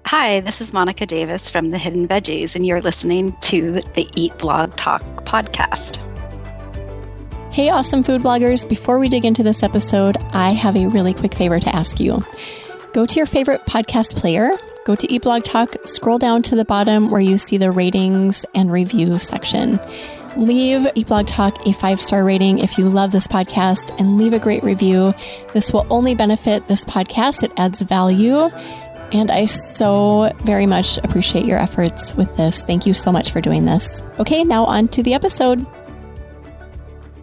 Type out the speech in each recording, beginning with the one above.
Hi, this is Monica Davis from The Hidden Veggies, and you're listening to the Eat Blog Talk podcast. Hey, awesome food bloggers. Before we dig into this episode, I have a really quick favor to ask you. Go to your favorite podcast player, go to Eat Blog Talk, scroll down to the bottom where you see the ratings and review section. Leave Eat Blog Talk a 5-star rating if you love this podcast and leave a great review. This will only benefit this podcast. It adds value. And I so very much appreciate your efforts with this. Thank you so much for doing this. Okay, now on to the episode.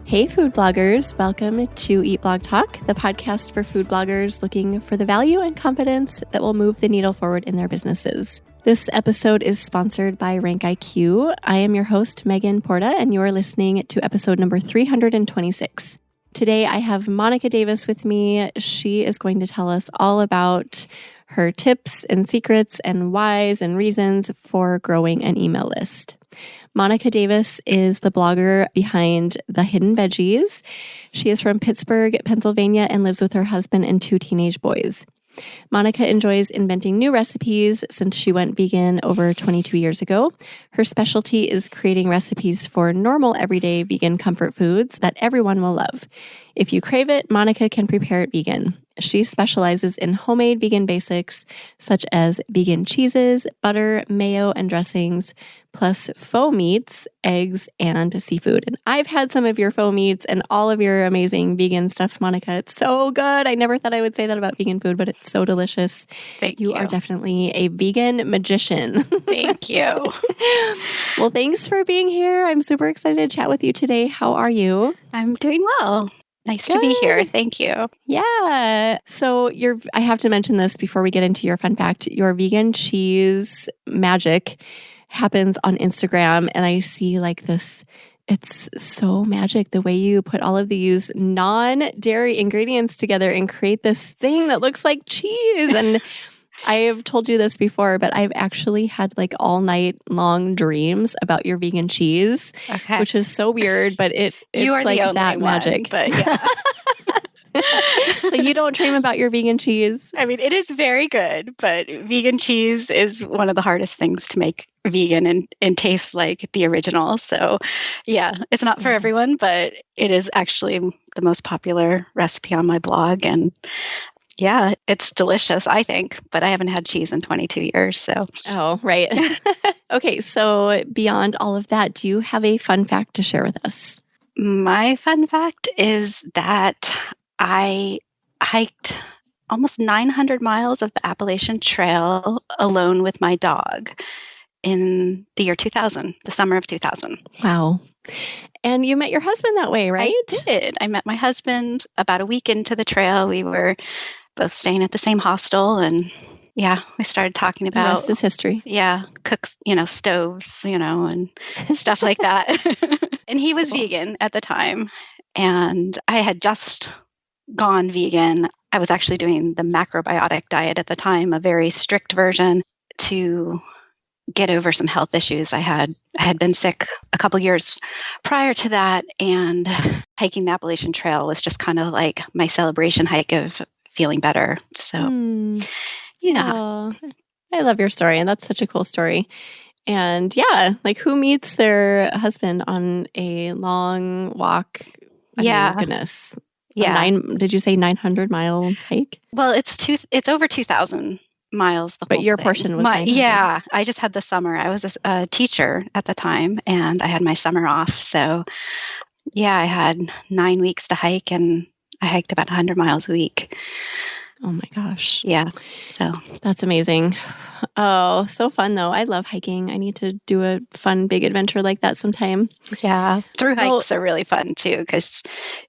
Hey, food bloggers. Welcome to Eat Blog Talk, the podcast for food bloggers looking for the value and confidence that will move the needle forward in their businesses. This episode is sponsored by RankIQ. I am your host, Megan Porta, and you are listening to episode number 326. Today, I have Monica Davis with me. She is going to tell us all about her tips and secrets and whys and reasons for growing an email list. Monica Davis is the blogger behind The Hidden Veggies. She is from Pittsburgh, Pennsylvania, and lives with her husband and 2 teenage boys. Monica enjoys inventing new recipes since she went vegan over 22 years ago. Her specialty is creating recipes for normal, everyday vegan comfort foods that everyone will love. If you crave it, Monica can prepare it vegan. She specializes in homemade vegan basics such as vegan cheeses, butter, mayo, and dressings, plus faux meats, eggs, and seafood. And I've had some of your faux meats and all of your amazing vegan stuff, Monica. It's so good. I never thought I would say that about vegan food, but it's so delicious. Thank you. You are definitely a vegan magician. Thank you. Well, thanks for being here. I'm super excited to chat with you today. How are you? I'm doing well. Nice to be here. Thank you. Yeah. So I have to mention this before we get into your fun fact. Your vegan cheese magic happens on Instagram, and I see like this. It's so magic the way you put all of these non-dairy ingredients together and create this thing that looks like cheese. And I have told you this before, but I've actually had like all night long dreams about your vegan cheese, which is so weird, but it's you are like the only that magic. But yeah. So you don't dream about your vegan cheese? I mean, it is very good, but vegan cheese is one of the hardest things to make vegan and taste like the original. So yeah, it's not for everyone, but it is actually the most popular recipe on my blog. And yeah, it's delicious, I think, but I haven't had cheese in 22 years. So. Oh, right. Okay, so beyond all of that, do you have a fun fact to share with us? My fun fact is that I hiked almost 900 miles of the Appalachian Trail alone with my dog in the year 2000, the summer of 2000. Wow. And you met your husband that way, right? I did. I met my husband about a week into the trail. We were both staying at the same hostel, and yeah, we started talking about the rest is history. Yeah, cooks, stoves, and stuff like that. And he was vegan at the time, and I had just gone vegan. I was actually doing the macrobiotic diet at the time, a very strict version to get over some health issues. I had been sick a couple years prior to that, and hiking the Appalachian Trail was just kind of like my celebration hike of feeling better. So, yeah. Aww. I love your story, and that's such a cool story. And yeah, like who meets their husband on a long walk? I mean, goodness. Yeah. Did you say 900-mile hike? Well, it's over 2,000 miles. But your portion was 900. Yeah, I just had the summer. I was a teacher at the time, and I had my summer off. So yeah, I had 9 weeks to hike, and I hiked about 100 miles a week. Oh my gosh. Yeah. So that's amazing. Oh, so fun though. I love hiking. I need to do a fun, big adventure like that sometime. Yeah. Through hikes are really fun too, because,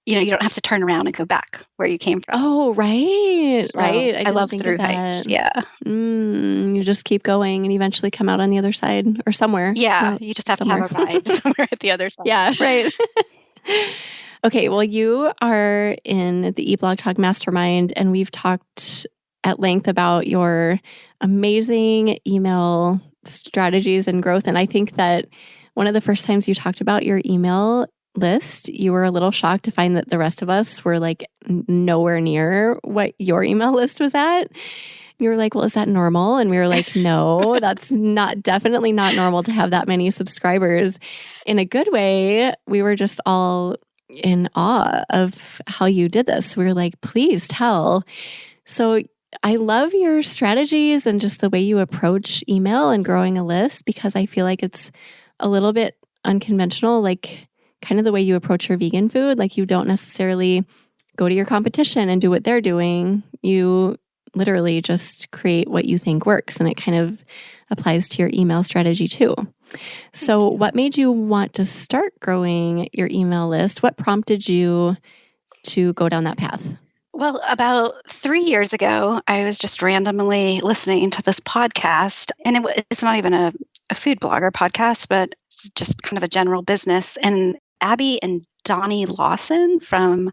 you don't have to turn around and go back where you came from. Oh, right. So right. I love through hikes. Yeah. You just keep going and eventually come out on the other side or somewhere. Yeah. You just have to have a ride somewhere at the other side. Yeah. Right. Okay, well, you are in the Eat Blog Talk Mastermind, and we've talked at length about your amazing email strategies and growth. And I think that one of the first times you talked about your email list, you were a little shocked to find that the rest of us were like nowhere near what your email list was at. You were like, well, is that normal? And we were like, no, that's definitely not normal to have that many subscribers. In a good way, we were just all in awe of how you did this. We were like, please tell. So I love your strategies and just the way you approach email and growing a list, because I feel like it's a little bit unconventional, like kind of the way you approach your vegan food. Like you don't necessarily go to your competition and do what they're doing. You literally just create what you think works, and it kind of applies to your email strategy too. So what made you want to start growing your email list? What prompted you to go down that path? Well, about 3 years ago, I was just randomly listening to this podcast, and it's not even a food blogger podcast, but it's just kind of a general business. And Abby and Donnie Lawson from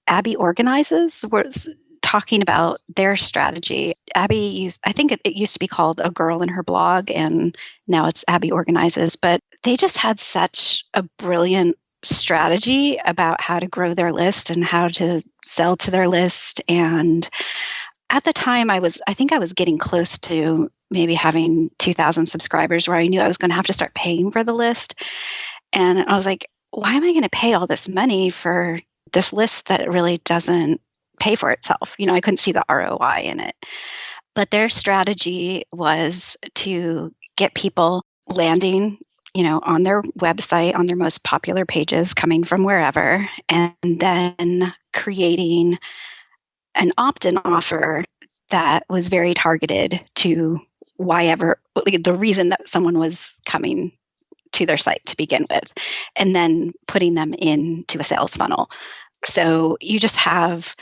Abby Organizes was talking about their strategy. Abby I think it used to be called A Girl in Her Blog, and now it's Abby Organizes, but they just had such a brilliant strategy about how to grow their list and how to sell to their list. And at the time I think I was getting close to maybe having 2,000 subscribers, where I knew I was going to have to start paying for the list. And I was like, why am I going to pay all this money for this list that really doesn't pay for itself? I couldn't see the ROI in it. But their strategy was to get people landing on their website, on their most popular pages, coming from wherever, and then creating an opt-in offer that was very targeted to the reason that someone was coming to their site to begin with, and then putting them into a sales funnel. So you just have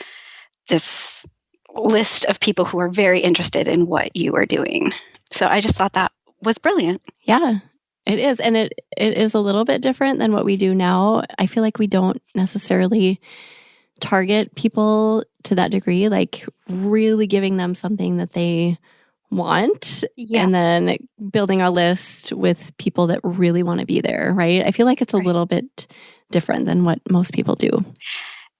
this list of people who are very interested in what you are doing. So I just thought that was brilliant. Yeah. It is. And it is a little bit different than what we do now. I feel like we don't necessarily target people to that degree, like really giving them something that they want, and then building our list with people that really want to be there, right? I feel like it's a little bit different than what most people do.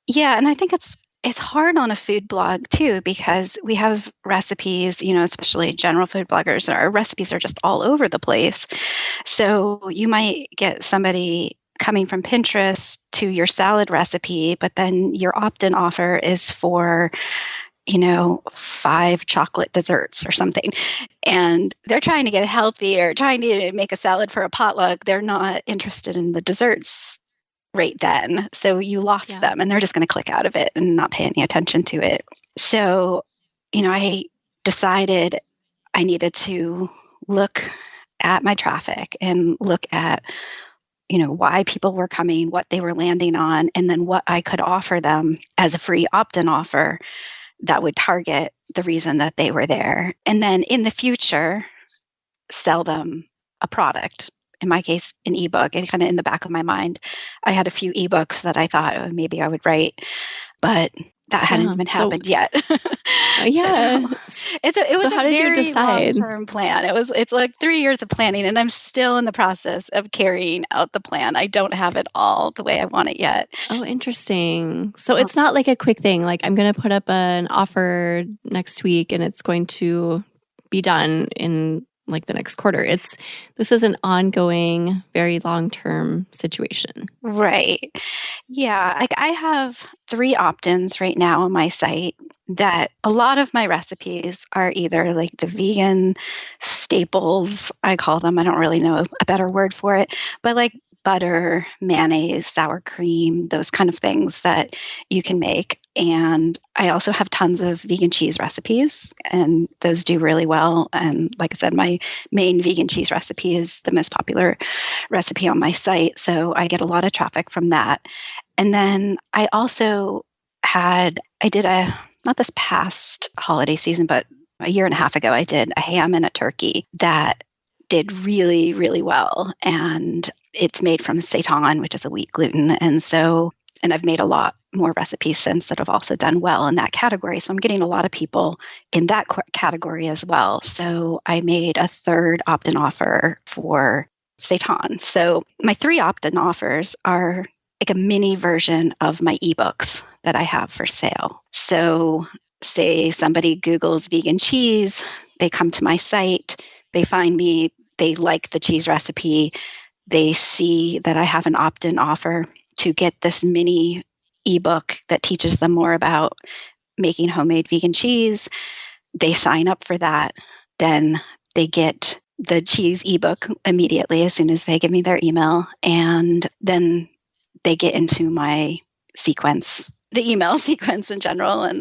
Yeah, and I think it's hard on a food blog too, because we have recipes, especially general food bloggers, our recipes are just all over the place. So you might get somebody coming from Pinterest to your salad recipe, but then your opt-in offer is for 5 chocolate desserts or something. And they're trying to get healthy or trying to make a salad for a potluck. They're not interested in the desserts right then. So you lost them, and they're just going to click out of it and not pay any attention to it. So, I decided I needed to look at my traffic and look at, why people were coming, what they were landing on, and then what I could offer them as a free opt-in offer that would target the reason that they were there. And then in the future, sell them a product. In my case, an ebook. And kind of in the back of my mind, I had a few ebooks that I thought maybe I would write, but that hadn't even happened yet. Yeah. It was how a did you very decide? long-term plan. It's like 3 years of planning, and I'm still in the process of carrying out the plan. I don't have it all the way I want it yet. Oh, interesting. So it's not like a quick thing. Like, I'm going to put up an offer next week and it's going to be done in like the next quarter. This is an ongoing, very long-term situation. Right. Yeah. Like I have 3 opt-ins right now on my site that a lot of my recipes are either like the vegan staples, I call them. I don't really know a better word for it, but like butter, mayonnaise, sour cream, those kind of things that you can make. And I also have tons of vegan cheese recipes, and those do really well. And like I said, my main vegan cheese recipe is the most popular recipe on my site. So I get a lot of traffic from that. And then I also not this past holiday season, but a year and a half ago, I did a ham and a turkey that did really, really well. And it's made from seitan, which is a wheat gluten. And I've made a lot more recipes since that have also done well in that category. So I'm getting a lot of people in that category as well. So I made a 3rd opt-in offer for seitan. So my 3 opt-in offers are like a mini version of my ebooks that I have for sale. So say somebody Googles vegan cheese, they come to my site, they find me, they like the cheese recipe, they see that I have an opt-in offer to get this mini ebook that teaches them more about making homemade vegan cheese. They sign up for that. Then they get the cheese ebook immediately as soon as they give me their email. And then they get into my sequence, the email sequence in general. And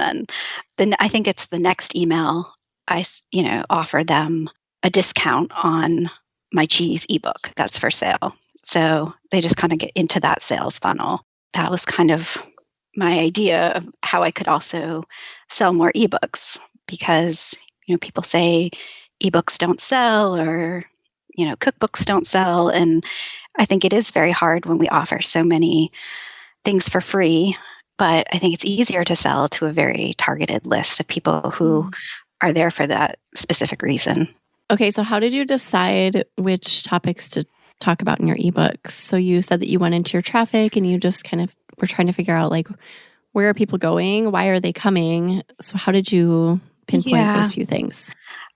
then I think it's the next email I offer them a discount on my cheese ebook that's for sale. So they just kind of get into that sales funnel. That was kind of my idea of how I could also sell more ebooks, because people say ebooks don't sell, or cookbooks don't sell, and I think it is very hard when we offer so many things for free. But I think it's easier to sell to a very targeted list of people who are there for that specific reason. Okay, so how did you decide which topics to talk about in your ebooks? So you said that you went into your traffic and you just kind of were trying to figure out, like, where are people going? Why are they coming? So how did you pinpoint those few things?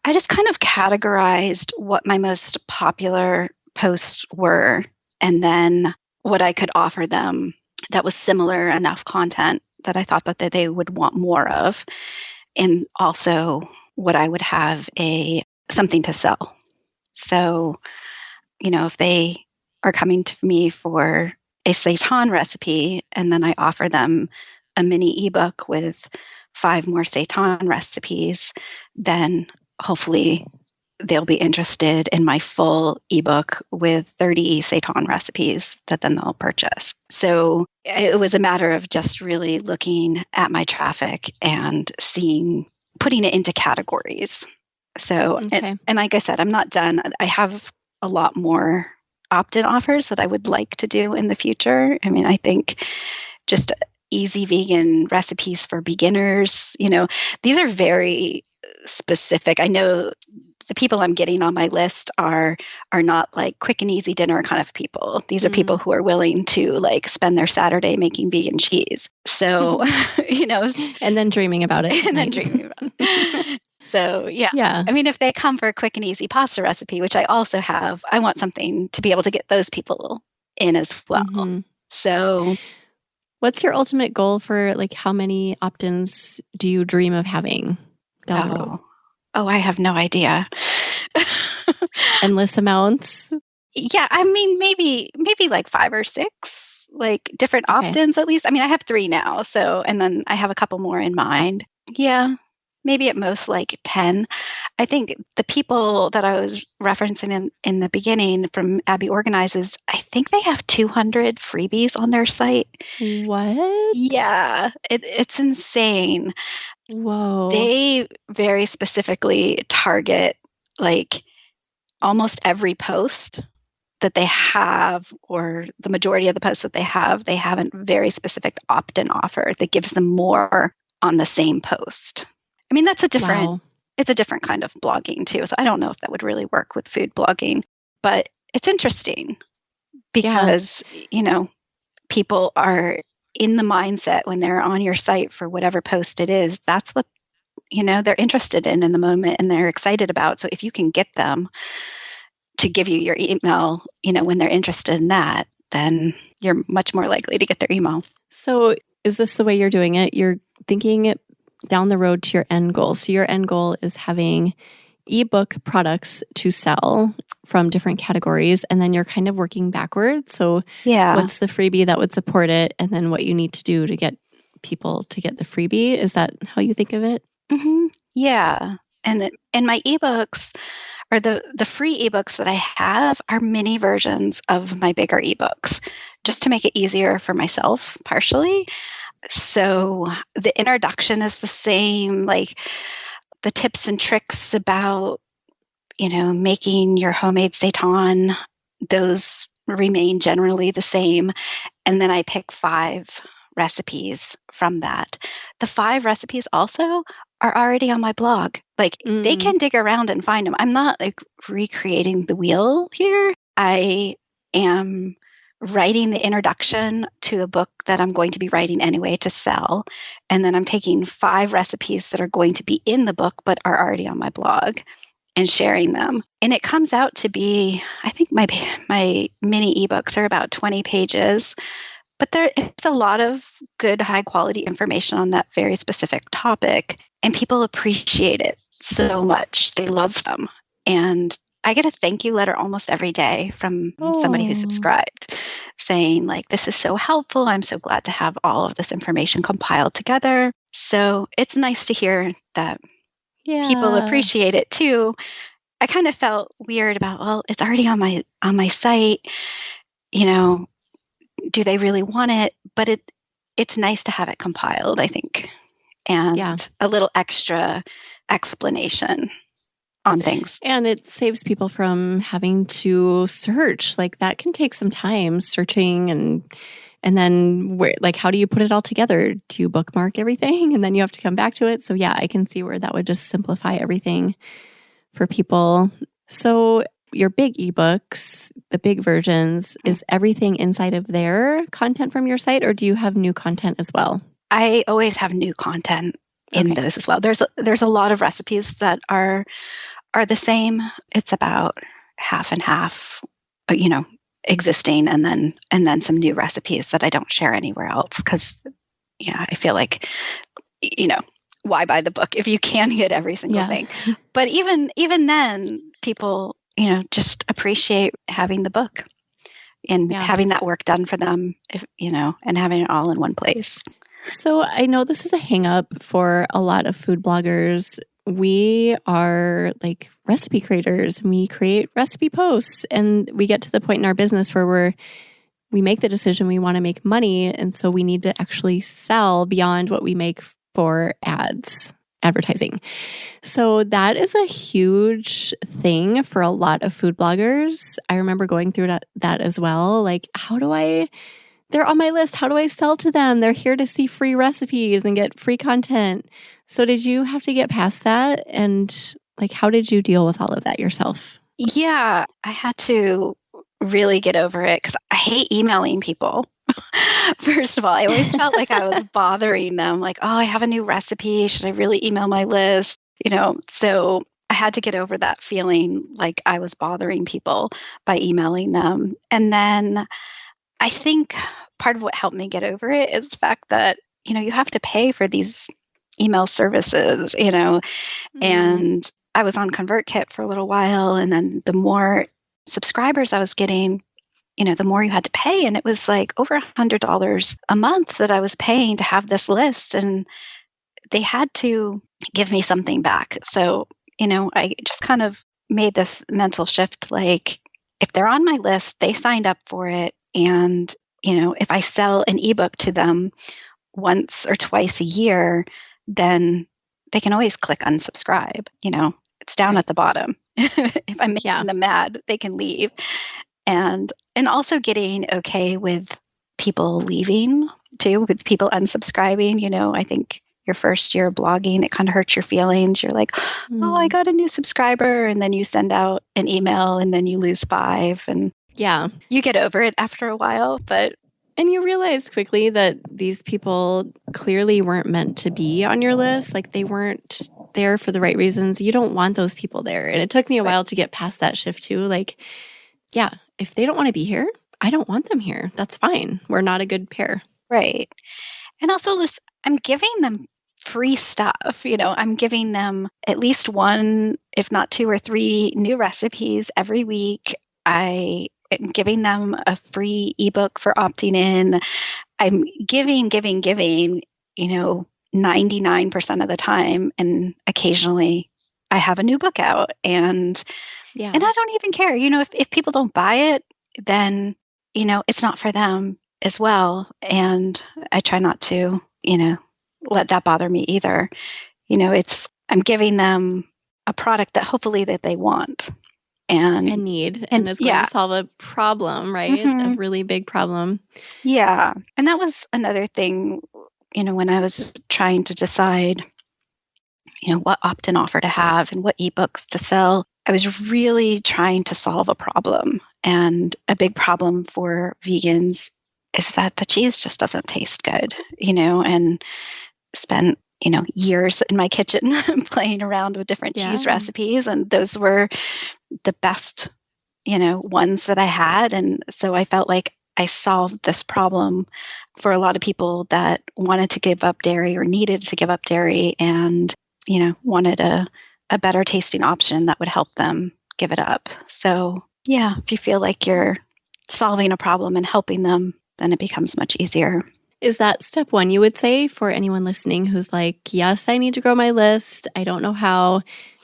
I just kind of categorized what my most popular posts were, and then what I could offer them that was similar enough content that I thought that they would want more of, and also what I would have something to sell. So, if they are coming to me for a seitan recipe, and then I offer them a mini ebook with 5 more seitan recipes, then hopefully they'll be interested in my full ebook with 30 seitan recipes that then they'll purchase. So it was a matter of just really looking at my traffic and putting it into categories. So, and like I said, I'm not done. I have a lot more opt-in offers that I would like to do in the future. I mean, I think just easy vegan recipes for beginners, these are very specific. I know the people I'm getting on my list are not like quick and easy dinner kind of people. These are people who are willing to like spend their Saturday making vegan cheese. So, and then dreaming about it. And then dreaming about it. So, yeah. I mean, if they come for a quick and easy pasta recipe, which I also have, I want something to be able to get those people in as well. Mm-hmm. So, what's your ultimate goal for, like, how many opt-ins do you dream of having down the road? Oh, I have no idea. Endless amounts? Yeah, I mean, maybe like 5 or 6, like different opt-ins at least. I mean, I have 3 now, and then I have a couple more in mind. Yeah, maybe at most like 10. I think the people that I was referencing in the beginning from Abby Organizes, I think they have 200 freebies on their site. What? Yeah, it's insane. Whoa. They very specifically target like almost every post that they have, or the majority of the posts that they have a very specific opt-in offer that gives them more on the same post. I mean, it's a different kind of blogging too. So I don't know if that would really work with food blogging, but it's interesting because, people are in the mindset when they're on your site for whatever post it is. That's what, they're interested in the moment and they're excited about. So if you can get them to give you your email, when they're interested in that, then you're much more likely to get their email. So is this the way you're doing it? You're thinking it down the road to your end goal. So your end goal is having ebook products to sell from different categories, and then you're kind of working backwards. So what's the freebie that would support it, and then what you need to do to get people to get the freebie? Is that how you think of it? Mm-hmm. Yeah. And my ebooks, or the free ebooks that I have, are mini versions of my bigger ebooks, just to make it easier for myself partially. So the introduction is the same, like the tips and tricks about, making your homemade seitan, those remain generally the same. And then I pick 5 recipes from that. The 5 recipes also are already on my blog. Like they can dig around and find them. I'm not like recreating the wheel here. I am writing the introduction to a book that I'm going to be writing anyway to sell. And then I'm taking 5 recipes that are going to be in the book but are already on my blog and sharing them. And it comes out to be, I think my mini ebooks are about 20 pages, but it's a lot of good, high quality information on that very specific topic. And people appreciate it so much. They love them. And I get a thank you letter almost every day from somebody who subscribed saying, like, this is so helpful. I'm so glad to have all of this information compiled together. So it's nice to hear that people appreciate it too. I kind of felt weird about, well, it's already on my site. You know, do they really want it? But it's nice to have it compiled, I think, and a little extra explanation on things. And it saves people from having to search. Like, that can take some time searching, and then where, like, how do you put it all together? Do you bookmark everything and then you have to come back to it? So yeah, I can see where that would just simplify everything for people. So your big ebooks, the big versions, is everything inside of their content from your site, or do you have new content as well? I always have new content in those as well. There's a lot of recipes that are the same. It's about half and half, you know, existing, and then some new recipes that I don't share anywhere else, because I feel like, you know, why buy the book if you can get every single thing? But even then, people, you know, just appreciate having the book and having that work done for them, if you know, and having it all in one place. So I know this is a hang up for a lot of food bloggers. We are like recipe creators, and we create recipe posts, and we get to the point in our business where we make the decision we want to make money, and so we need to actually sell beyond what we make for advertising. So that is a huge thing for a lot of food bloggers. I remember going through that as well. Like, they're on my list. How do I sell to them? They're here to see free recipes and get free content. So did you have to get past that? And like, how did you deal with all of that yourself? Yeah, I had to really get over it because I hate emailing people. First of all, I always felt like I was bothering them. Like, oh, I have a new recipe. Should I really email my list? You know, so I had to get over that feeling like I was bothering people by emailing them. And then I think part of what helped me get over it is the fact that, you know, you have to pay for these email services, you know, and I was on ConvertKit for a little while. And then the more subscribers I was getting, you know, the more you had to pay. And it was like over $100 a month that I was paying to have this list. And they had to give me something back. So, you know, I just kind of made this mental shift. Like, if they're on my list, they signed up for it. And, you know, if I sell an ebook to them once or twice a year, then they can always click unsubscribe. You know, it's down at the bottom. If I'm making them mad, they can leave. And also getting okay with people leaving too, with people unsubscribing. You know, I think your first year of blogging, it kind of hurts your feelings. You're like, oh, I got a new subscriber. And then you send out an email and then you lose 5. And you get over it after a while. And you realize quickly that these people clearly weren't meant to be on your list. Like, they weren't there for the right reasons. You don't want those people there. And it took me a while to get past that shift too. Like, if they don't want to be here, I don't want them here. That's fine. We're not a good pair. Right. And also, I'm giving them free stuff. You know, I'm giving them at least 1, if not 2 or 3 new recipes every week. I am giving them a free ebook for opting in. I'm giving, you know, 99% of the time. And occasionally I have a new book out, and I don't even care. You know, if people don't buy it, then, you know, it's not for them as well. And I try not to, you know, let that bother me either. You know, I'm giving them a product that hopefully that they want and need, and is going to solve a problem, right? A really big problem. Yeah. And that was another thing, you know, when I was trying to decide, you know, what opt-in offer to have and what ebooks to sell. I was really trying to solve a problem. And a big problem for vegans is that the cheese just doesn't taste good, and spent, years in my kitchen playing around with different cheese recipes. And those were the best, ones that I had. And so I felt like I solved this problem for a lot of people that wanted to give up dairy or needed to give up dairy and, wanted a better tasting option that would help them give it up. So yeah, if you feel like you're solving a problem and helping them, then it becomes much easier. Is that step one, you would say, for anyone listening who's like, yes, I need to grow my list, I don't know how,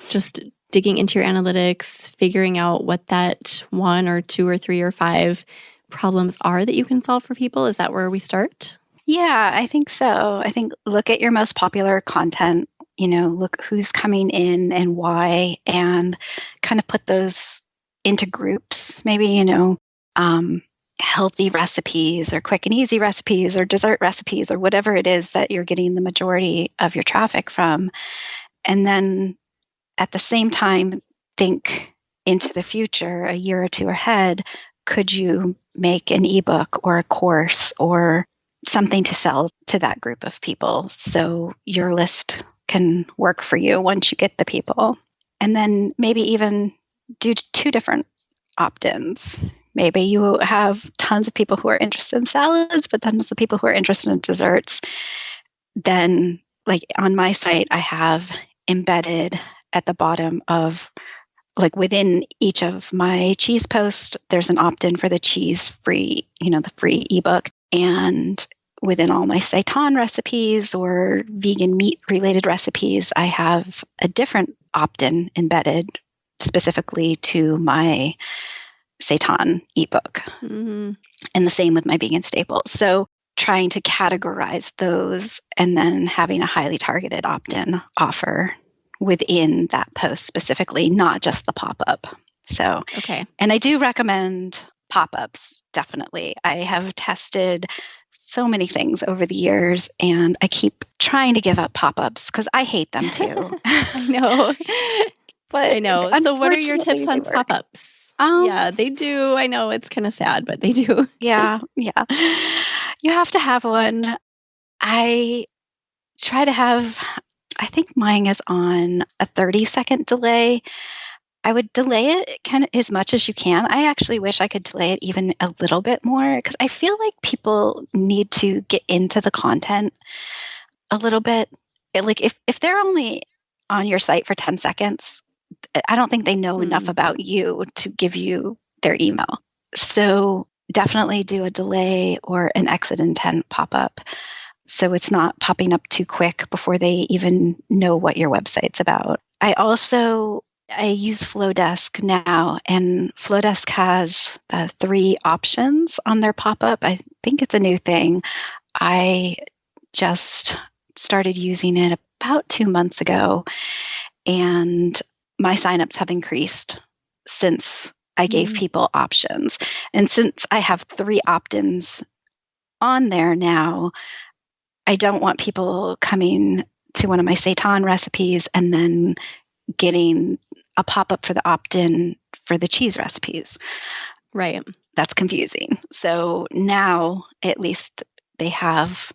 just digging into your analytics, figuring out what that 1 or 2 or 3 or 5 problems are that you can solve for people? Is that where we start? Yeah, I think so. I think look at your most popular content, look who's coming in and why, and kind of put those into groups. Maybe, healthy recipes or quick and easy recipes or dessert recipes or whatever it is that you're getting the majority of your traffic from. And then at the same time, think into the future, a year or 2 ahead. Could you make an ebook or a course or something to sell to that group of people so your list can work for you once you get the people? And then maybe even do 2 different opt-ins. Maybe you have tons of people who are interested in salads, but tons of people who are interested in desserts. Then, like on my site, I have embedded at the bottom of, like within each of my cheese posts, there's an opt-in for the cheese-free, the free ebook. And within all my seitan recipes or vegan meat-related recipes, I have a different opt-in embedded specifically to my seitan ebook. Mm-hmm. And the same with my vegan staples. So trying to categorize those and then having a highly targeted opt-in offer within that post specifically, not just the pop-up. So, okay. And I do recommend pop-ups, definitely. I have tested so many things over the years, and I keep trying to give up pop-ups because I hate them too. I know. But I know. So what are your tips on pop-ups? Yeah, they do. I know it's kind of sad, but they do. Yeah. You have to have one. I try to have, I think mine is on a 30-second delay. I would delay it kind of as much as you can. I actually wish I could delay it even a little bit more because I feel like people need to get into the content a little bit. Like if they're only on your site for 10 seconds, I don't think they know enough about you to give you their email. So definitely do a delay or an exit intent pop-up so it's not popping up too quick before they even know what your website's about. I use Flowdesk now, and Flowdesk has 3 options on their pop-up. I think it's a new thing. I just started using it about 2 months ago, and my signups have increased since I gave people options. And since I have 3 opt-ins on there now, I don't want people coming to one of my seitan recipes and then getting a pop-up for the opt-in for the cheese recipes. Right. That's confusing. So now at least they have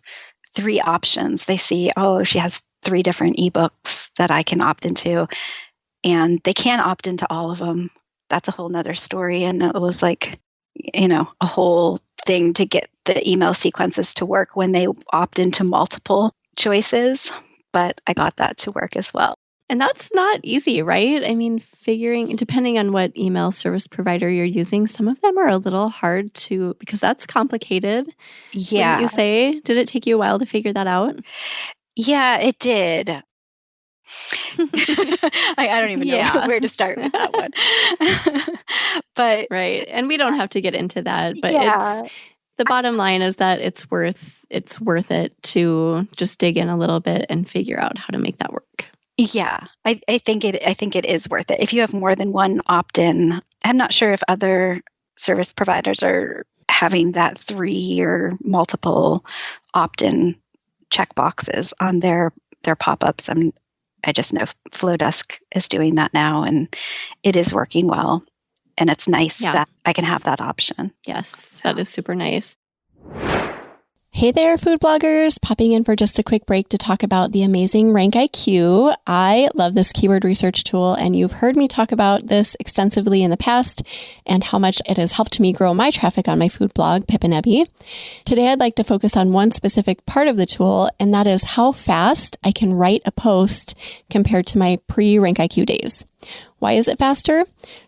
3 options. They see, oh, she has 3 different ebooks that I can opt into. And they can't opt into all of them. That's a whole nother story. And it was like, a whole thing to get the email sequences to work when they opt into multiple choices. But I got that to work as well. And that's not easy, right? I mean, depending on what email service provider you're using, some of them are a little hard because that's complicated. Yeah. Wouldn't you say? Did it take you a while to figure that out? Yeah, it did. I don't even know where to start with that one. But right. And we don't have to get into that, but it's the bottom line is that it's worth it to just dig in a little bit and figure out how to make that work. Yeah, I think it is worth it. If you have more than one opt-in, I'm not sure if other service providers are having that 3 or multiple opt-in checkboxes on their pop-ups. I just know Flowdesk is doing that now, and it is working well. And it's nice that I can have that option. Yes, that is super nice. Hey there, food bloggers, popping in for just a quick break to talk about the amazing RankIQ. I love this keyword research tool, and you've heard me talk about this extensively in the past and how much it has helped me grow my traffic on my food blog, Pip and Ebby. Today, I'd like to focus on one specific part of the tool, and that is how fast I can write a post compared to my pre-RankIQ days. Why is it faster?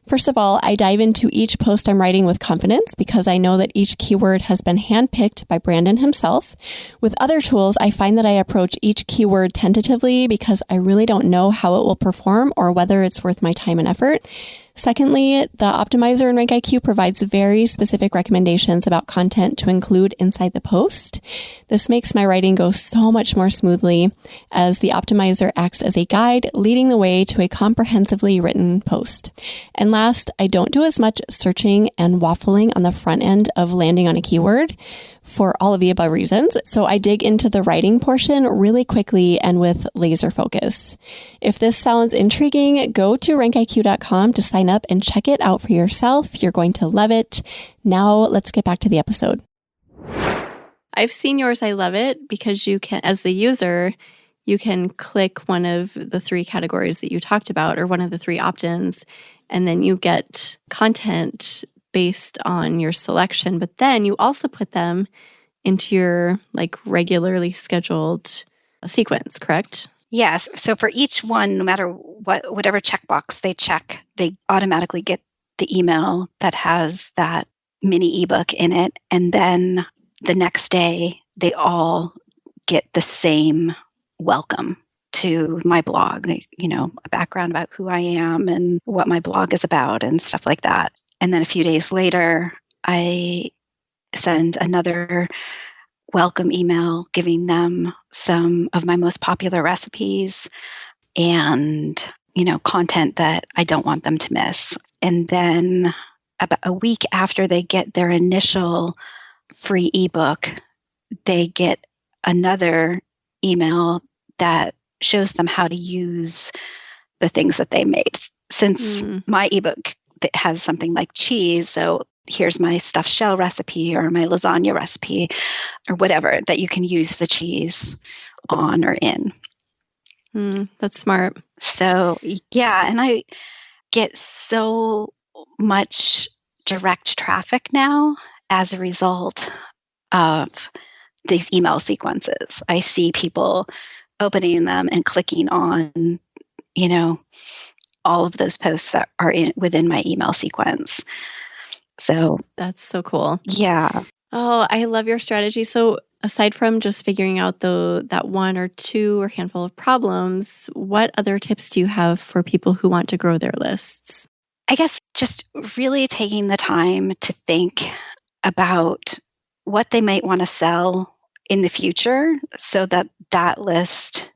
First of all, I dive into each post I'm writing with confidence because I know that each keyword has been handpicked by Brandon himself. With other tools, I find that I approach each keyword tentatively because I really don't know how it will perform or whether it's worth my time and effort. Secondly, the optimizer in RankIQ provides very specific recommendations about content to include inside the post. This makes my writing go so much more smoothly as the optimizer acts as a guide leading the way to a comprehensively written post. And last, I don't do as much searching and waffling on the front end of landing on a keyword for all of the above reasons. So I dig into the writing portion really quickly and with laser focus. If this sounds intriguing, go to rankiq.com to sign up and check it out for yourself. You're going to love it. Now let's get back to the episode. I've seen yours. I love it because you can, as the user, you can click one of the three categories that you talked about or one of the three opt-ins, and then you get content based on your selection, but then you also put them into your regularly scheduled sequence, correct? Yes. So for each one, no matter whatever checkbox they check, they automatically get the email that has that mini ebook in it. And then the next day, they all get the same welcome to my blog, a background about who I am and what my blog is about and stuff like that. And then a few days later, I send another welcome email giving them some of my most popular recipes and, content that I don't want them to miss. And then about a week after they get their initial free ebook, they get another email that shows them how to use the things that they made. Since my ebook that has something like cheese, so here's my stuffed shell recipe or my lasagna recipe or whatever that you can use the cheese on or in. That's smart. So yeah, and I get so much direct traffic now as a result of these email sequences. I see people opening them and clicking on, all of those posts that are within my email sequence. So that's so cool. Yeah. Oh, I love your strategy. So aside from just figuring out that one or two or handful of problems, what other tips do you have for people who want to grow their lists? I guess just really taking the time to think about what they might want to sell in the future so that that list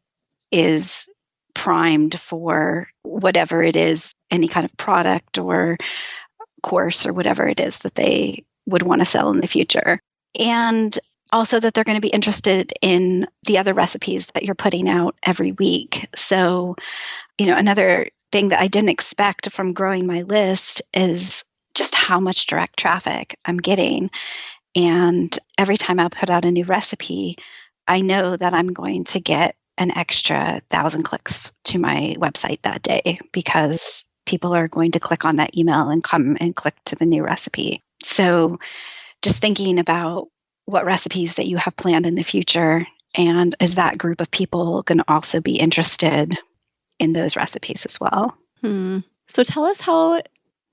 is primed for whatever it is, any kind of product or course or whatever it is that they would want to sell in the future. And also that they're going to be interested in the other recipes that you're putting out every week. So, another thing that I didn't expect from growing my list is just how much direct traffic I'm getting. And every time I put out a new recipe, I know that I'm going to get an extra 1,000 clicks to my website that day because people are going to click on that email and come and click to the new recipe. So just thinking about what recipes that you have planned in the future, and is that group of people going to also be interested in those recipes as well? So tell us how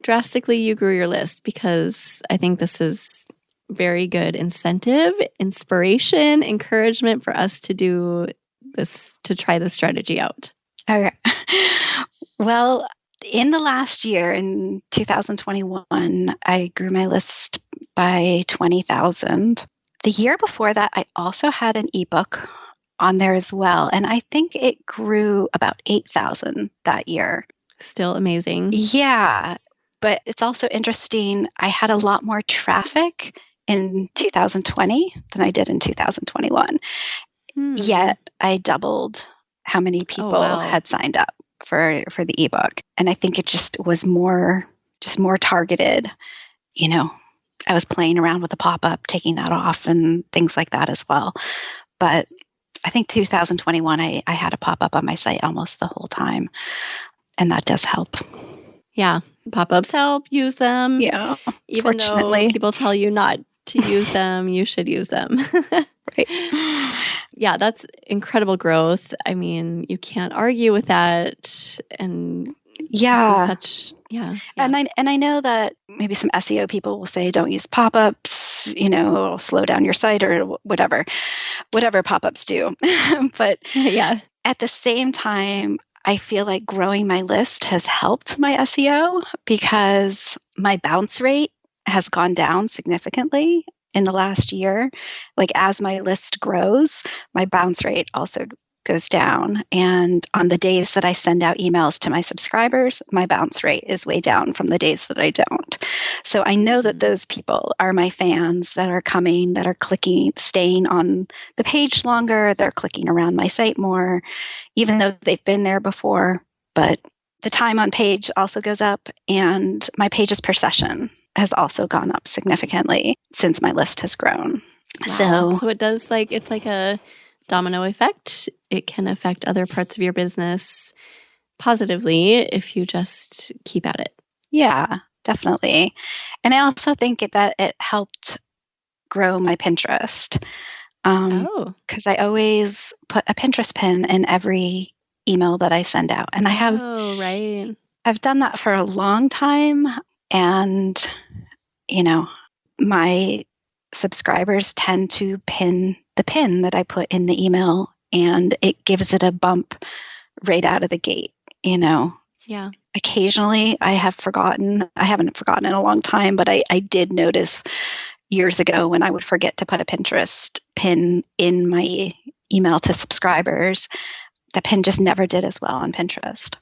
drastically you grew your list, because I think this is very good incentive, inspiration, encouragement for us to do this, to try this strategy out. Okay. Well, in the last year, in 2021, I grew my list by 20,000. The year before that, I also had an ebook on there as well. And I think it grew about 8,000 that year. Still amazing. Yeah. But it's also interesting. I had a lot more traffic in 2020 than I did in 2021. Yet I doubled how many people had signed up for the ebook. And I think it just was more targeted. I was playing around with the pop-up, taking that off and things like that as well. But I think 2021, I had a pop-up on my site almost the whole time. And that does help. Yeah. Pop-ups help. Use them. Yeah. Even though people tell you not to use them, you should use them. Right. Yeah, that's incredible growth. I mean, you can't argue with that. And yeah. Yeah. And I know that maybe some SEO people will say don't use pop-ups, it'll slow down your site or whatever pop-ups do. But yeah, at the same time, I feel like growing my list has helped my SEO because my bounce rate has gone down significantly in the last year. Like as my list grows, my bounce rate also goes down. And on the days that I send out emails to my subscribers, my bounce rate is way down from the days that I don't. So I know that those people are my fans that are coming, that are clicking, staying on the page longer, they're clicking around my site more, even though they've been there before. But the time on page also goes up, and my pages per session has also gone up significantly since my list has grown. Wow. So it does it's like a domino effect. It can affect other parts of your business positively if you just keep at it. Yeah, definitely. And I also think that it helped grow my Pinterest. Because I always put a Pinterest pin in every email that I send out. And I have I've done that for a long time. And, my subscribers tend to pin the pin that I put in the email, and it gives it a bump right out of the gate, Yeah. Occasionally I haven't forgotten in a long time, but I did notice years ago when I would forget to put a Pinterest pin in my email to subscribers, the pin just never did as well on Pinterest.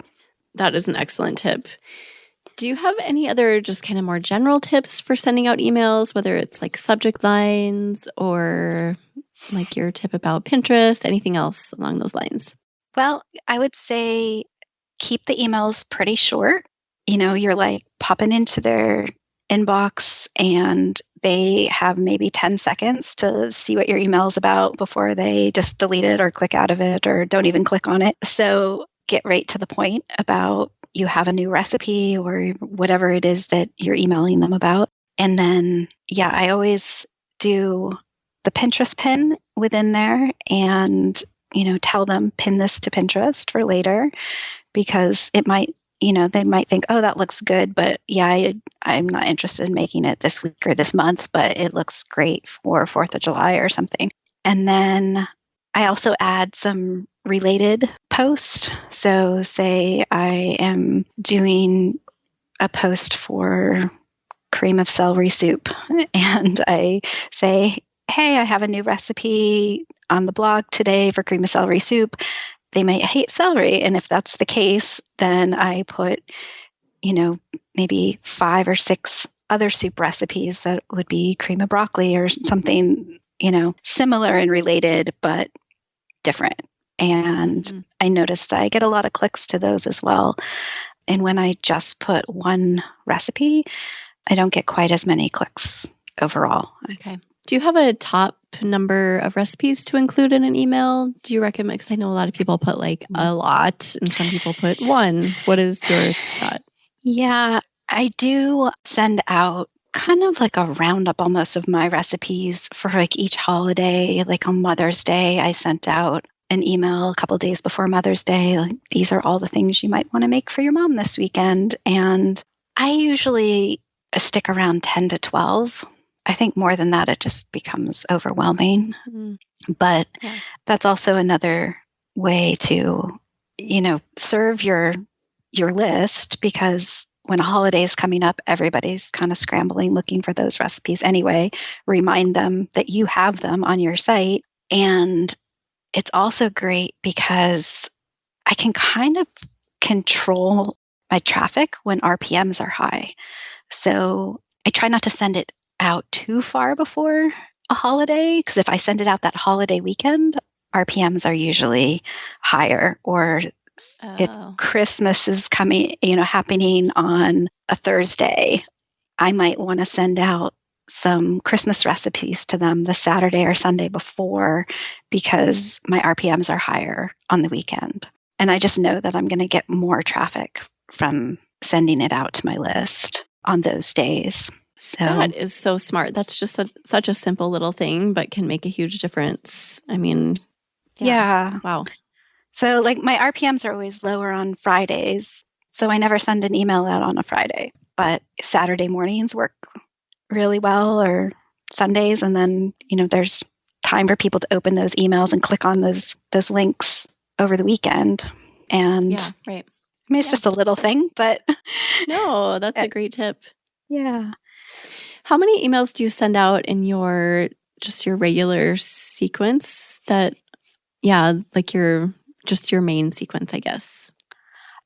That is an excellent tip. Do you have any other just kind of more general tips for sending out emails, whether it's like subject lines or like your tip about Pinterest, anything else along those lines? Well, I would say keep the emails pretty short. You're like popping into their inbox and they have maybe 10 seconds to see what your email is about before they just delete it or click out of it or don't even click on it. So get right to the point about you have a new recipe or whatever it is that you're emailing them about. And then, I always do the Pinterest pin within there and, tell them pin this to Pinterest for later, because it might, they might think, oh, that looks good, but I'm not interested in making it this week or this month, but it looks great for 4th of July or something. And then I also add some related posts. So say I am doing a post for cream of celery soup and I say, hey, I have a new recipe on the blog today for cream of celery soup. They might hate celery. And if that's the case, then I put, maybe 5 or 6 other soup recipes that would be cream of broccoli or something, similar and related, but different. And I noticed that I get a lot of clicks to those as well. And when I just put one recipe, I don't get quite as many clicks overall. Okay. Do you have a top number of recipes to include in an email? Do you recommend? Because I know a lot of people put like a lot and some people put one. What is your thought? Yeah, I do send out kind of like a roundup almost of my recipes for like each holiday. Like on Mother's Day, I sent out an email a couple days before Mother's Day. Like, these are all the things you might want to make for your mom this weekend. And I usually stick around 10 to 12. I think more than that, it just becomes overwhelming. But that's also another way to, serve your list, because when a holiday is coming up, everybody's kind of scrambling, looking for those recipes anyway. Remind them that you have them on your site. And it's also great because I can kind of control my traffic when RPMs are high. So I try not to send it out too far before a holiday, because if I send it out that holiday weekend, RPMs are usually higher, or if Christmas is coming, happening on a Thursday, I might want to send out some Christmas recipes to them the Saturday or Sunday before, because my RPMs are higher on the weekend. And I just know that I'm going to get more traffic from sending it out to my list on those days. So that is so smart. That's just such a simple little thing, but can make a huge difference. I mean, yeah. Wow. So like my RPMs are always lower on Fridays, so I never send an email out on a Friday. But Saturday mornings work really well, or Sundays, and then there's time for people to open those emails and click on those links over the weekend. And right. I mean, it's just a little thing, but no, that's a great tip. Yeah. How many emails do you send out in your regular sequence? Like your main sequence, I guess.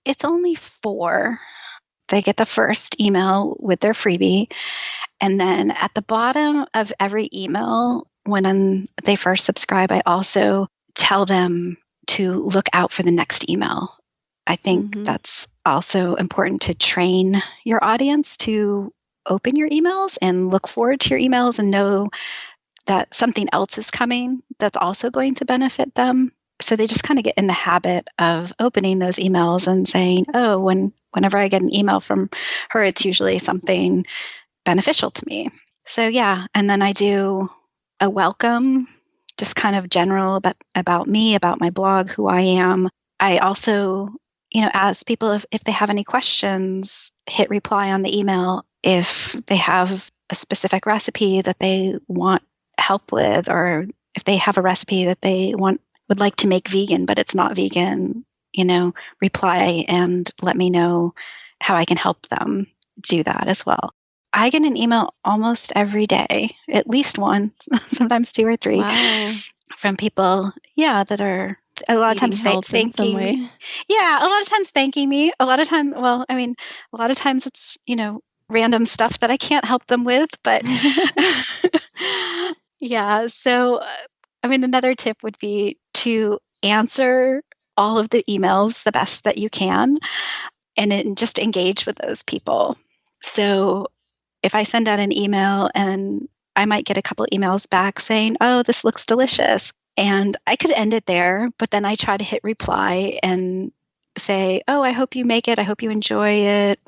It's only 4. They get the first email with their freebie. And then at the bottom of every email, when they first subscribe, I also tell them to look out for the next email. I think that's also important to train your audience to open your emails and look forward to your emails and know that something else is coming that's also going to benefit them. So they just kind of get in the habit of opening those emails and saying, oh, whenever I get an email from her, it's usually something beneficial to me. So yeah, and then I do a welcome, just kind of general about me, about my blog, who I am. I also, ask people if they have any questions, hit reply on the email. If they have a specific recipe that they want help with, or if they have a recipe that they would like to make vegan, but it's not vegan, reply and let me know how I can help them do that as well. I get an email almost every day, at least one, sometimes 2 or 3, from people, that are a lot of times thanking me. Yeah, a lot of times thanking me. A lot of times it's, random stuff that I can't help them with, but yeah. So, another tip would be to answer all of the emails the best that you can, and then just engage with those people. So if I send out an email and I might get a couple emails back saying, oh, this looks delicious, and I could end it there, but then I try to hit reply and say, oh, I hope you make it. I hope you enjoy it.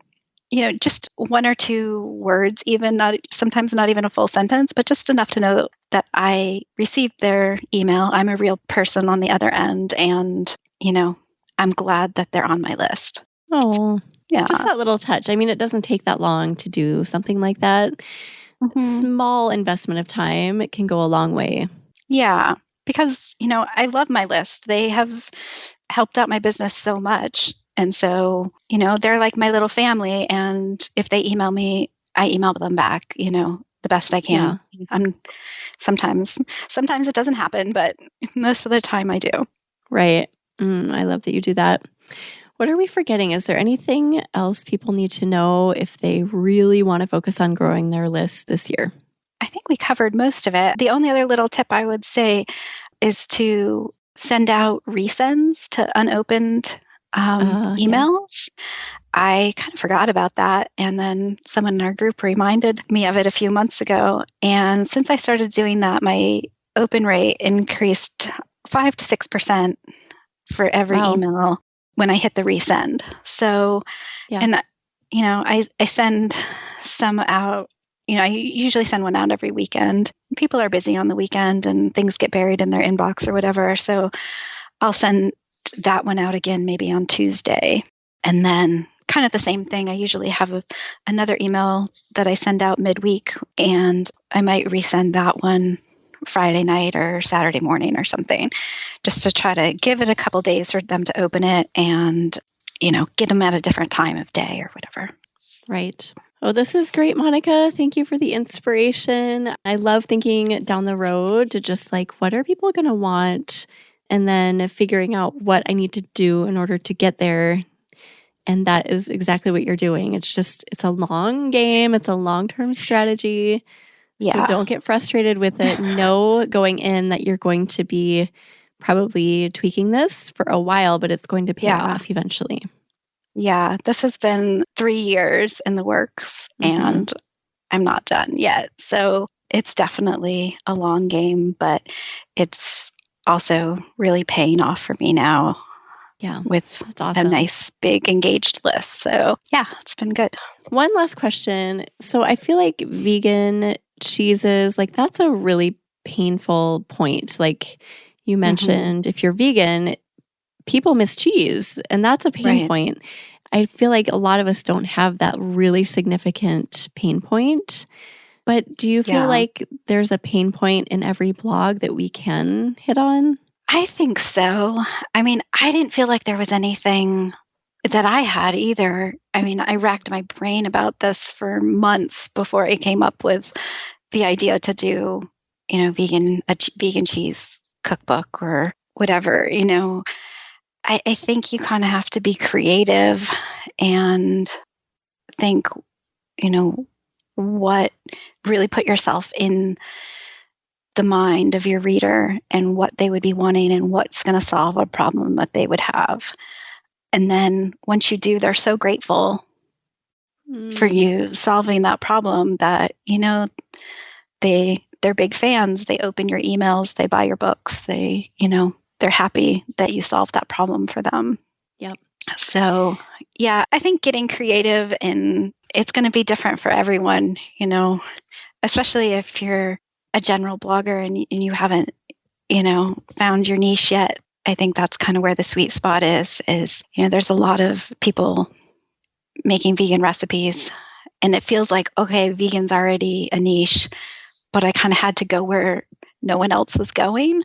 Just 1 or 2 words, sometimes not even a full sentence, but just enough to know that I received their email. I'm a real person on the other end, and, I'm glad that they're on my list. Oh, yeah. Just that little touch. It doesn't take that long to do something like that. Small investment of time, it can go a long way. Yeah, because, I love my list. They have helped out my business so much. And so, they're like my little family. And if they email me, I email them back, the best I can. Yeah. Sometimes it doesn't happen, but most of the time I do. Right. I love that you do that. What are we forgetting? Is there anything else people need to know if they really want to focus on growing their list this year? I think we covered most of it. The only other little tip I would say is to send out resends to unopened emails. Yeah. I kind of forgot about that. And then someone in our group reminded me of it a few months ago. And since I started doing that, my open rate increased 5 to 6% for every email when I hit the resend. So, and I send some out, I usually send one out every weekend. People are busy on the weekend and things get buried in their inbox or whatever. So I'll send that one out again, maybe on Tuesday. And then kind of the same thing. I usually have another email that I send out midweek, and I might resend that one Friday night or Saturday morning or something, just to try to give it a couple days for them to open it and, get them at a different time of day or whatever. Right. Oh, this is great, Monica. Thank you for the inspiration. I love thinking down the road to just what are people going to want? And then figuring out what I need to do in order to get there. And that is exactly what you're doing. It's a long game. It's a long-term strategy. Yeah. So don't get frustrated with it. Know going in that you're going to be probably tweaking this for a while, but it's going to pay off eventually. Yeah, this has been 3 years in the works, and I'm not done yet. So it's definitely a long game, but it's also really paying off for me now. Yeah, with that's awesome. A nice big engaged list. So yeah, it's been good. One last question. So I feel like vegan cheeses, like that's a really painful point. Like you mentioned, if you're vegan, people miss cheese, and that's a pain point. I feel like a lot of us don't have that really significant pain point. But do you feel like there's a pain point in every blog that we can hit on? I think so. I mean, I didn't feel like there was anything that I had either. I mean, I racked my brain about this for months before I came up with the idea to do, a vegan cheese cookbook or whatever. I think you kind of have to be creative and think, what really put yourself in the mind of your reader and what they would be wanting and what's going to solve a problem that they would have. And then once you do, they're so grateful for you solving that problem that, they're big fans. They open your emails, they buy your books, they're happy that you solved that problem for them. Yep. So yeah, I think getting creative, and it's going to be different for everyone, especially if you're a general blogger and you haven't, found your niche yet. I think that's kind of where the sweet spot is, there's a lot of people making vegan recipes, and it feels like, okay, vegan's already a niche, but I kind of had to go where no one else was going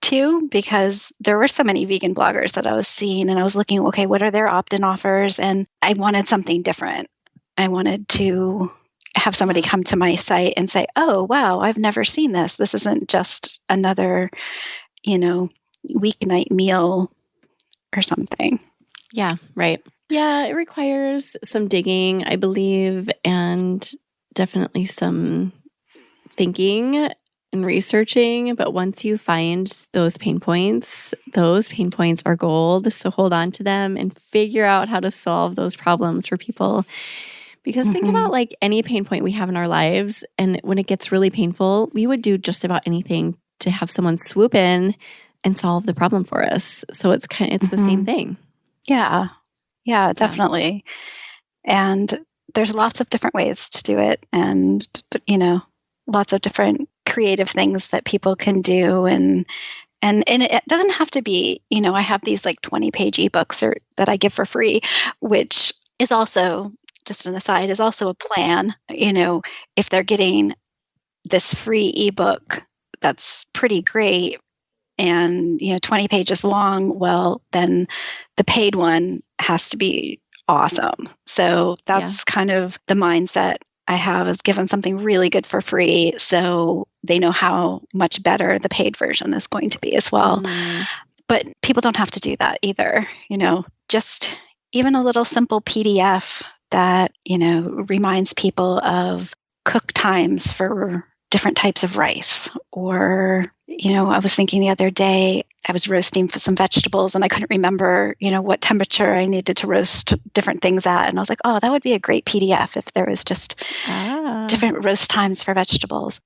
to, because there were so many vegan bloggers that I was seeing, and I was looking, okay, what are their opt-in offers? And I wanted something different. I wanted to have somebody come to my site and say, oh, wow, I've never seen this. This isn't just another, weeknight meal or something. Yeah, right. Yeah, it requires some digging, I believe, and definitely some thinking and researching. But once you find those pain points are gold. So hold on to them and figure out how to solve those problems for people. Because think about like any pain point we have in our lives, and when it gets really painful, we would do just about anything to have someone swoop in and solve the problem for us. So it's the same thing. Yeah, definitely. And there's lots of different ways to do it, and lots of different creative things that people can do, and it doesn't have to be. I have these like 20-page ebooks that I give for free, which is also, just an aside, is also a plan. If they're getting this free ebook that's pretty great and 20 pages long, well, then the paid one has to be awesome. So that's kind of the mindset I have, is give them something really good for free so they know how much better the paid version is going to be as well. But people don't have to do that either. Just even a little simple PDF that, reminds people of cook times for different types of rice. Or, I was thinking the other day, I was roasting for some vegetables and I couldn't remember, what temperature I needed to roast different things at. And I was like, oh, that would be a great PDF if there was just different roast times for vegetables.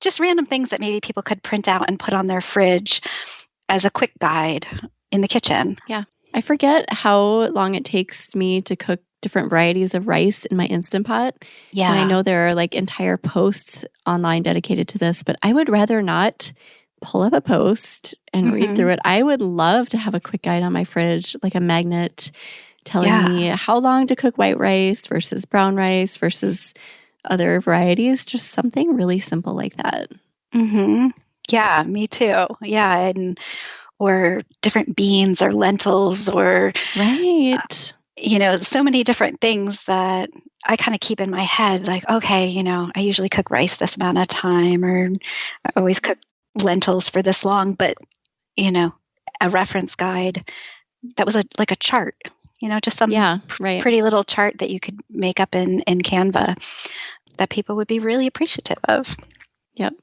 Just random things that maybe people could print out and put on their fridge as a quick guide in the kitchen. Yeah. I forget how long it takes me to cook different varieties of rice in my Instant Pot. Yeah. And I know there are like entire posts online dedicated to this, but I would rather not pull up a post and read through it. I would love to have a quick guide on my fridge, like a magnet telling me how long to cook white rice versus brown rice versus other varieties. Just something really simple like that. Yeah, me too. Yeah. Or different beans or lentils or so many different things that I kind of keep in my head, like, okay, I usually cook rice this amount of time, or I always cook lentils for this long, but a reference guide that was like a chart, just some pretty little chart that you could make up in Canva that people would be really appreciative of. Yep,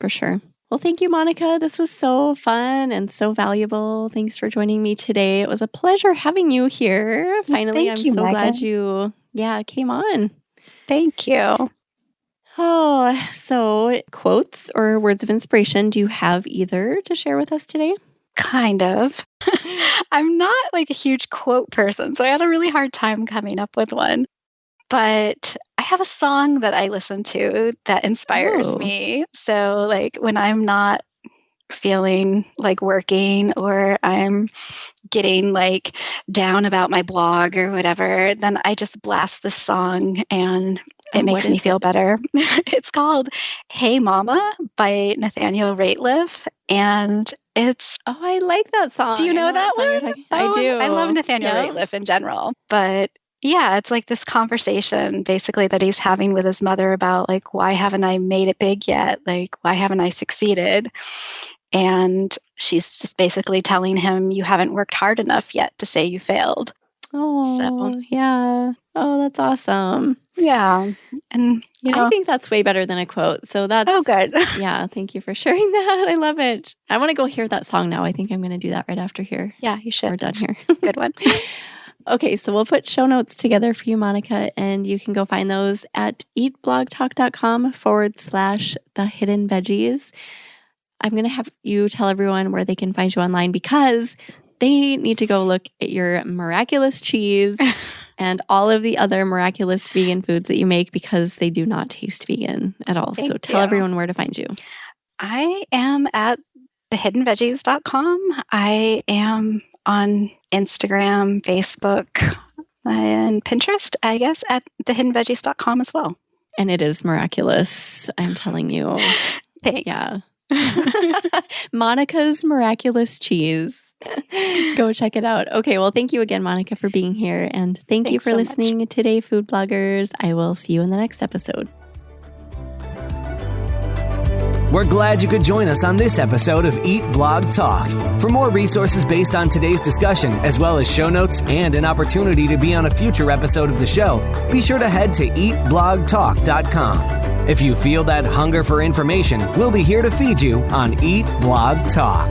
for sure. Well, thank you, Monica. This was so fun and so valuable. Thanks for joining me today. It was a pleasure having you here. Finally, Thank you, I'm so Megan. glad you came on. Thank you. Oh, so quotes or words of inspiration, do you have either to share with us today? Kind of. I'm not like a huge quote person, so I had a really hard time coming up with one. But I have a song that I listen to that inspires me. So like when I'm not feeling like working or I'm getting like down about my blog or whatever, then I just blast this song and it makes me feel better. It's called Hey Mama by Nathaniel Rateliff. And it's... Oh, I like that song. Do you know that one? I do. I love Nathaniel Rateliff in general. But yeah, it's like this conversation basically that he's having with his mother about like, why haven't I made it big yet? Like, why haven't I succeeded? And she's just basically telling him, you haven't worked hard enough yet to say you failed. Oh, yeah. Oh, that's awesome. Yeah. And, I think that's way better than a quote. So that's... Oh, good. Yeah, thank you for sharing that. I love it. I want to go hear that song now. I think I'm going to do that right after here. Yeah, you should. We're done here. Good one. Okay, so we'll put show notes together for you, Monica, and you can go find those at eatblogtalk.com/thehiddenveggies. I'm going to have you tell everyone where they can find you online because they need to go look at your miraculous cheese and all of the other miraculous vegan foods that you make because they do not taste vegan at all. So tell everyone where to find you. I am at thehiddenveggies.com. I am on Instagram, Facebook, and Pinterest, I guess, at thehiddenveggies.com as well. And it is miraculous, I'm telling you. Thanks. Yeah. Monica's Miraculous Cheese. Go check it out. Okay, well, thank you again, Monica, for being here. And thank you for listening today, food bloggers. I will see you in the next episode. We're glad you could join us on this episode of Eat Blog Talk. For more resources based on today's discussion, as well as show notes and an opportunity to be on a future episode of the show, be sure to head to eatblogtalk.com. If you feel that hunger for information, we'll be here to feed you on Eat Blog Talk.